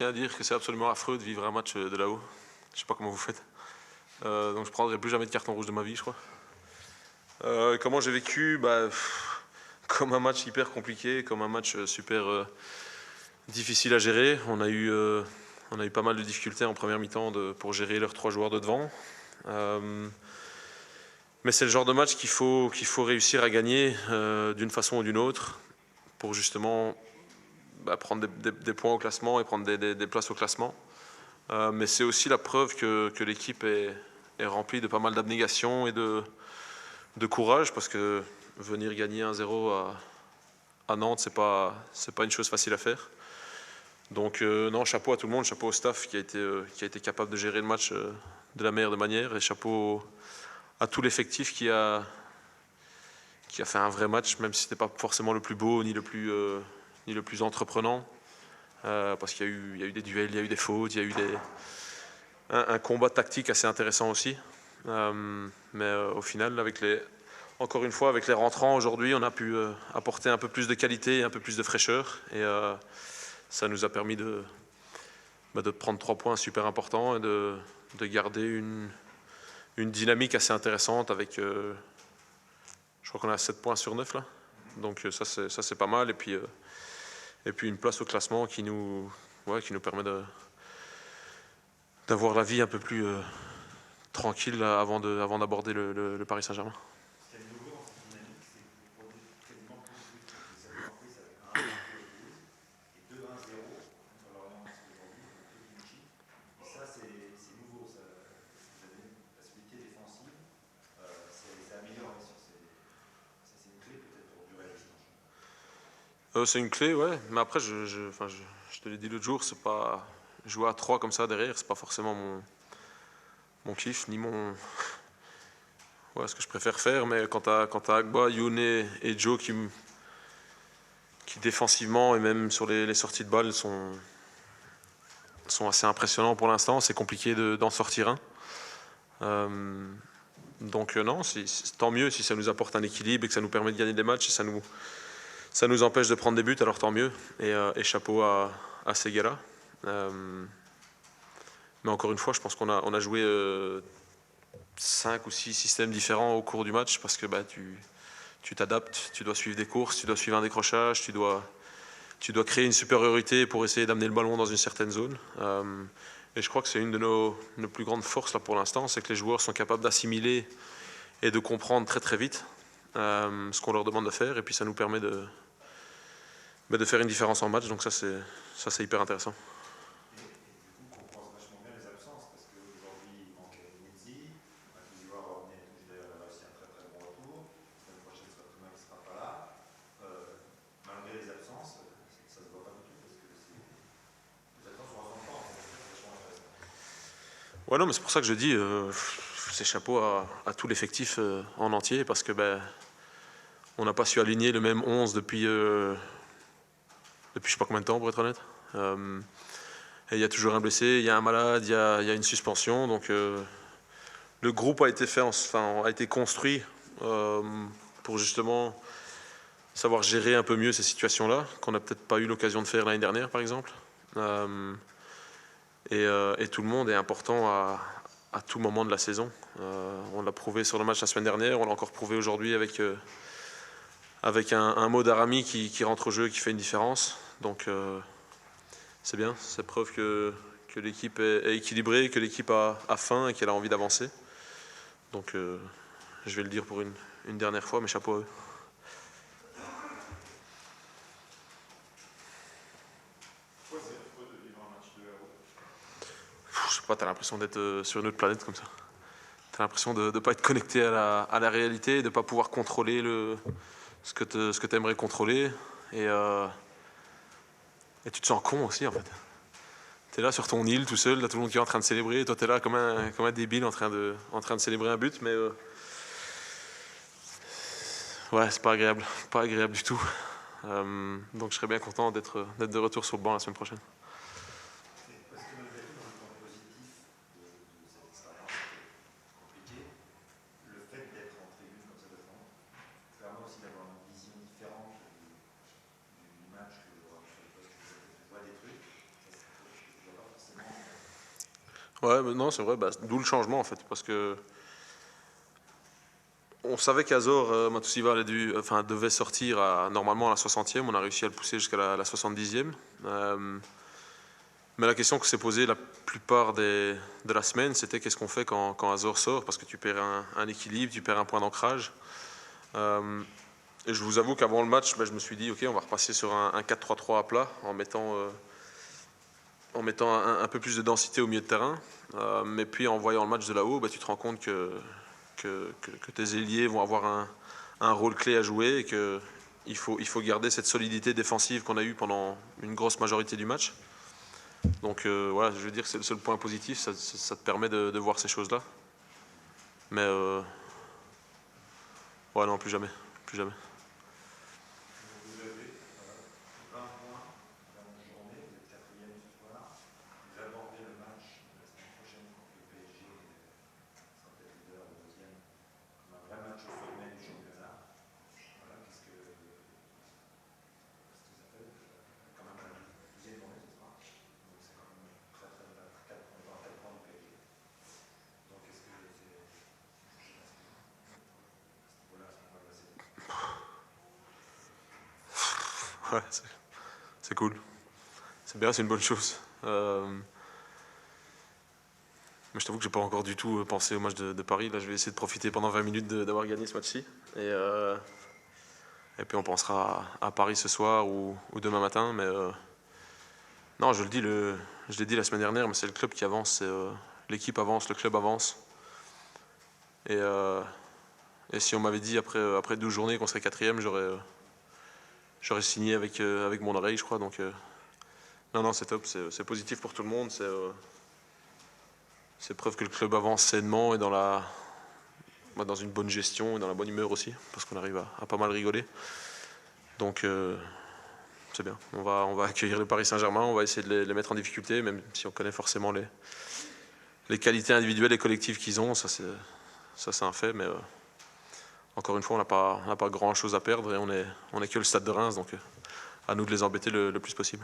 tiens à dire que c'est absolument affreux de vivre un match de là-haut. Je sais pas comment vous faites. Donc je prendrai plus jamais de carton rouge de ma vie, je crois. Comment j'ai vécu comme un match hyper compliqué, comme un match super difficile à gérer. On a eu pas mal de difficultés en première mi-temps pour gérer leurs 3 joueurs de devant. Mais c'est le genre de match qu'il faut réussir à gagner d'une façon ou d'une autre pour justement prendre des points au classement et prendre des places au classement. Mais c'est aussi la preuve que l'équipe est remplie de pas mal d'abnégation et de courage, parce que venir gagner 1-0 à Nantes, c'est pas une chose facile à faire. Donc non, chapeau à tout le monde, chapeau au staff qui a été capable de gérer le match de la meilleure des manières, et chapeau à tout l'effectif qui a fait un vrai match, même si c'était pas forcément le plus beau ni le plus entreprenant, parce qu'il y a eu des duels, il y a eu des fautes, il y a eu un combat tactique assez intéressant aussi. Mais au final, encore une fois, avec les rentrants aujourd'hui, on a pu apporter un peu plus de qualité et un peu plus de fraîcheur, et ça nous a permis de prendre 3 points super importants et de garder une dynamique assez intéressante avec, je crois qu'on a 7 points sur 9 là. Donc ça c'est pas mal, et puis une place au classement qui nous permet d'avoir la vie un peu plus tranquille avant d'aborder le Paris Saint-Germain. Ce qui est nouveau dans cette dynamique, c'est que vous prenez quasiment tous les buts. Vous avez marqué ça avec 1-0 contre Toulouse et 2-1-0 contre Lorient aujourd'hui, contre Trinity. Et ça, c'est nouveau. Ça, vous avez une facilité défensive. C'est amélioré sur ces. Ça, c'est une clé peut-être pour durer les changements. C'est une clé, ouais. Mais après, je te l'ai dit l'autre jour, c'est pas jouer à 3 comme ça derrière, c'est pas forcément mon kiff, ni ce que je préfère faire. Mais quand t'as Agba, Youne et Joe qui défensivement et même sur les sorties de balles sont assez impressionnants pour l'instant, c'est compliqué d'en sortir un. Donc non, tant mieux si ça nous apporte un équilibre et que ça nous permet de gagner des matchs, et ça nous empêche de prendre des buts, alors tant mieux. Et chapeau à ces gars-là. Mais encore une fois, je pense qu'on a joué 5 ou 6 systèmes différents au cours du match, parce que tu t'adaptes, tu dois suivre des courses, tu dois suivre un décrochage, tu dois créer une supériorité pour essayer d'amener le ballon dans une certaine zone. Et je crois que c'est une de nos plus grandes forces là pour l'instant, c'est que les joueurs sont capables d'assimiler et de comprendre très très vite ce qu'on leur demande de faire, et puis ça nous permet de faire une différence en match. Donc ça c'est hyper intéressant. Et du coup, on pense vachement bien les absences, parce qu'aujourd'hui, il manque Mizzi. Akizua revenait tout, d'ailleurs, il a réussi un très très bon retour. La semaine prochaine, ce sera Thomas qui ne sera pas là. Malgré les absences, ça ne se voit pas du tout, parce que les absences ne ressemblent pas, en fait. C'est vachement intéressant. Ouais, non, mais c'est pour ça que je dis, c'est chapeau à tout l'effectif en entier, parce que on n'a pas su aligner le même 11 depuis je sais pas combien de temps, pour être honnête. Et il y a toujours un blessé, il y a un malade, il y a une suspension. Donc le groupe a été construit pour justement savoir gérer un peu mieux ces situations-là, qu'on n'a peut-être pas eu l'occasion de faire l'année dernière, par exemple. Et tout le monde est important à tout moment de la saison. On l'a prouvé sur le match la semaine dernière, on l'a encore prouvé aujourd'hui avec un mot d'Arami qui rentre au jeu, qui fait une différence. Donc c'est bien, c'est preuve que l'équipe est équilibrée, que l'équipe a faim et qu'elle a envie d'avancer. Donc je vais le dire pour une dernière fois, mais chapeau à eux. Pourquoi c'est affreux de vivre un match de là-haut? Je sais pas, t'as l'impression d'être sur une autre planète comme ça. T'as l'impression de ne pas être connecté à la réalité, de ne pas pouvoir contrôler ce que t'aimerais contrôler. Et tu te sens con aussi, en fait. T'es là sur ton île tout seul, là tout le monde qui est en train de célébrer, et toi t'es là comme un débile en train de célébrer un but, mais ouais, c'est pas agréable du tout. Donc je serais bien content d'être de retour sur le banc la semaine prochaine. Parce que malgré tout, dans le point positif de cette expérience compliquée, le fait d'être en tribune comme ça de fond, permet aussi d'avoir une vision différente du match que sur le poste. Tu vois des trucs, ça c'est quelque chose Ouais, mais non, c'est vrai, d'où le changement en fait, parce que on savait qu'Azor, Matusiwa devait sortir normalement à la 60e, on a réussi à le pousser jusqu'à la 70e. Mais la question que s'est posée la plupart de la semaine, c'était qu'est-ce qu'on fait quand Azor sort, parce que tu perds un équilibre, tu perds un point d'ancrage. Et je vous avoue qu'avant le match, je me suis dit, ok, on va repasser sur un 4-3-3 à plat, en mettant un peu plus de densité au milieu de terrain. Mais puis en voyant le match de là-haut, tu te rends compte que tes ailiers vont avoir un rôle clé à jouer et qu'il faut garder cette solidité défensive qu'on a eue pendant une grosse majorité du match. Donc voilà, je veux dire que c'est le seul point positif, ça te permet de voir ces choses-là. Mais ouais, non, plus jamais. Plus jamais. Vous avez 20 points dans la journée, vous êtes quatrième ce soir. Vous abordez le match de la semaine prochaine contre le PSG, sera peut-être leader ou deuxième, comme un vrai match au sommet du championnat. Voilà, qu'est-ce que ça fait? Quand même la deuxième journée ce soir. Donc c'est quand même très très on est à 4 points du PSG. Donc est-ce que c'est. Voilà, ce qu'on va passer. Ouais, c'est cool. C'est bien, c'est une bonne chose. Mais je t'avoue que j'ai pas encore du tout pensé au match de Paris. Là, je vais essayer de profiter pendant 20 minutes d'avoir gagné ce match-ci. Et puis on pensera à Paris ce soir ou demain matin. Mais non, je l'ai dit la semaine dernière, mais c'est le club qui avance. L'équipe avance, le club avance. Et si on m'avait dit après 12 journées qu'on serait quatrième, j'aurais signé avec mon oreille, je crois. Donc non, c'est top. C'est positif pour tout le monde. C'est preuve que le club avance sainement et dans une bonne gestion et dans la bonne humeur aussi, parce qu'on arrive à pas mal rigoler. Donc c'est bien. On va accueillir le Paris Saint-Germain, on va essayer de les mettre en difficulté, même si on connaît forcément les qualités individuelles et collectives qu'ils ont. Ça c'est un fait, mais encore une fois, on n'a pas grand-chose à perdre et on est que le Stade de Reims, donc à nous de les embêter le plus possible.